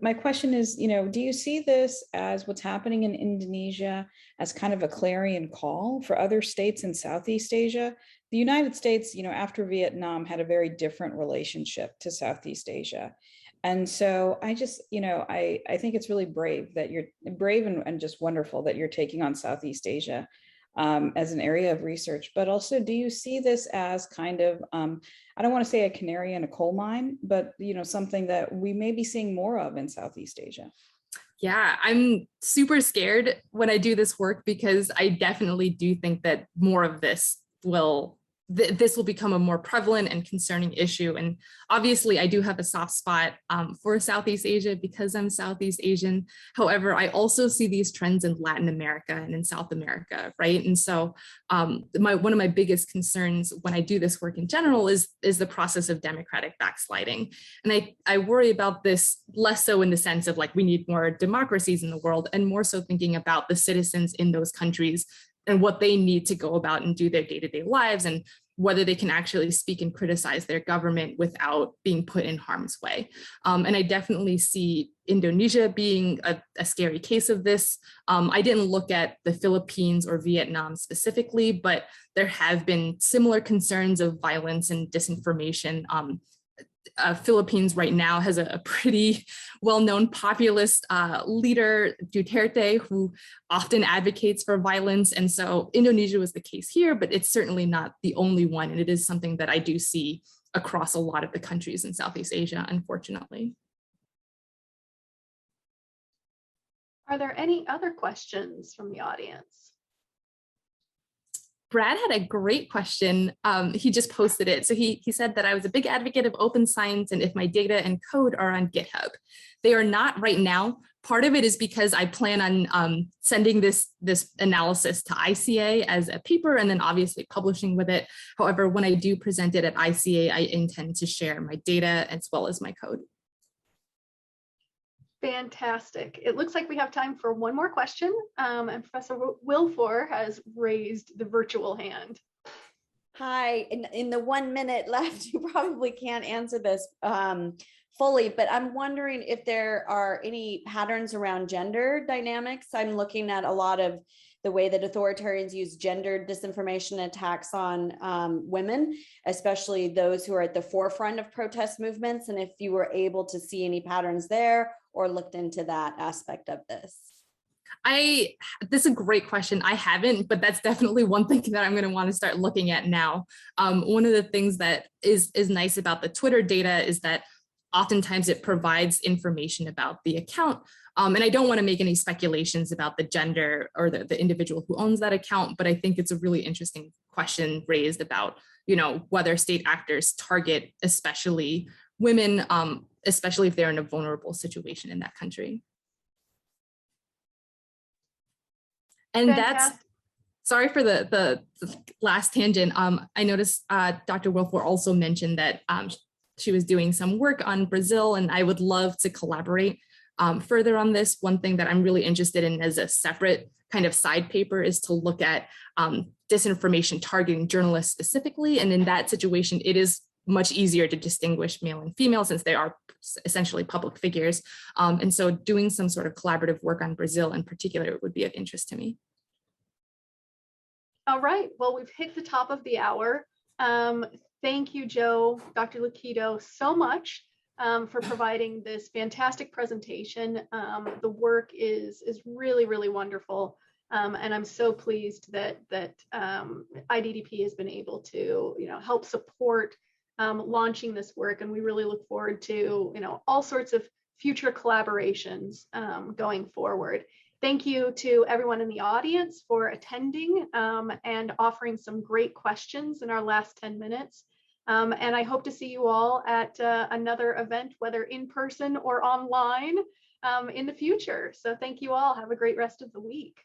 my question is, do you see this as what's happening in Indonesia as kind of a clarion call for other states in Southeast Asia? The United States, after Vietnam, had a very different relationship to Southeast Asia. And so I just, I think it's really brave that you're brave and just wonderful that you're taking on Southeast Asia as an area of research. But also, do you see this as kind of, I don't want to say a canary in a coal mine, but something that we may be seeing more of in Southeast Asia? Yeah, I'm super scared when I do this work because I definitely do think that more of this will become a more prevalent and concerning issue. And obviously I do have a soft spot for Southeast Asia because I'm Southeast Asian. However, I also see these trends in Latin America and in South America, right? And so one of my biggest concerns when I do this work in general is the process of democratic backsliding. And I worry about this less so in the sense of like, we need more democracies in the world, and more so thinking about the citizens in those countries and what they need to go about and do their day-to-day lives, and whether they can actually speak and criticize their government without being put in harm's way. And I definitely see Indonesia being a scary case of this. I didn't look at the Philippines or Vietnam specifically, but there have been similar concerns of violence and disinformation. Philippines right now has a pretty well-known populist leader, Duterte, who often advocates for violence. And so Indonesia was the case here, but it's certainly not the only one. And it is something that I do see across a lot of the countries in Southeast Asia, unfortunately. Are there any other questions from the audience? Brad had a great question. He just posted it. So he said that I was a big advocate of open science and if my data and code are on GitHub. They are not right now. Part of it is because I plan on sending this analysis to ICA as a paper and then obviously publishing with it. However, when I do present it at ICA, I intend to share my data as well as my code. Fantastic. It looks like we have time for one more question, and Professor Wilfor has raised the virtual hand. Hi, in the 1 minute left, you probably can't answer this fully, but I'm wondering if there are any patterns around gender dynamics. I'm looking at a lot of the way that authoritarians use gender disinformation attacks on women, especially those who are at the forefront of protest movements, and if you were able to see any patterns there or looked into that aspect of this. This is a great question. I haven't, but that's definitely one thing that I'm going to want to start looking at now. One of the things that is nice about the Twitter data is that oftentimes it provides information about the account. And I don't want to make any speculations about the gender or the individual who owns that account, but I think it's a really interesting question raised about, whether state actors target especially women, especially if they're in a vulnerable situation in that country. And Fantastic. Sorry for the last tangent. I noticed Dr. Wilfor also mentioned that she was doing some work on Brazil, and I would love to collaborate further on this. One thing that I'm really interested in as a separate kind of side paper is to look at disinformation targeting journalists specifically. And in that situation, it is much easier to distinguish male and female since they are essentially public figures. And so doing some sort of collaborative work on Brazil in particular would be of interest to me. All right, well, we've hit the top of the hour. Thank you, Joe, Dr. Lukito, so much for providing this fantastic presentation. The work is really, really wonderful. And I'm so pleased that IDDP has been able to help support launching this work, and we really look forward to all sorts of future collaborations going forward. Thank you to everyone in the audience for attending and offering some great questions in our last 10 minutes. And I hope to see you all at another event, whether in person or online in the future. So thank you all. Have a great rest of the week.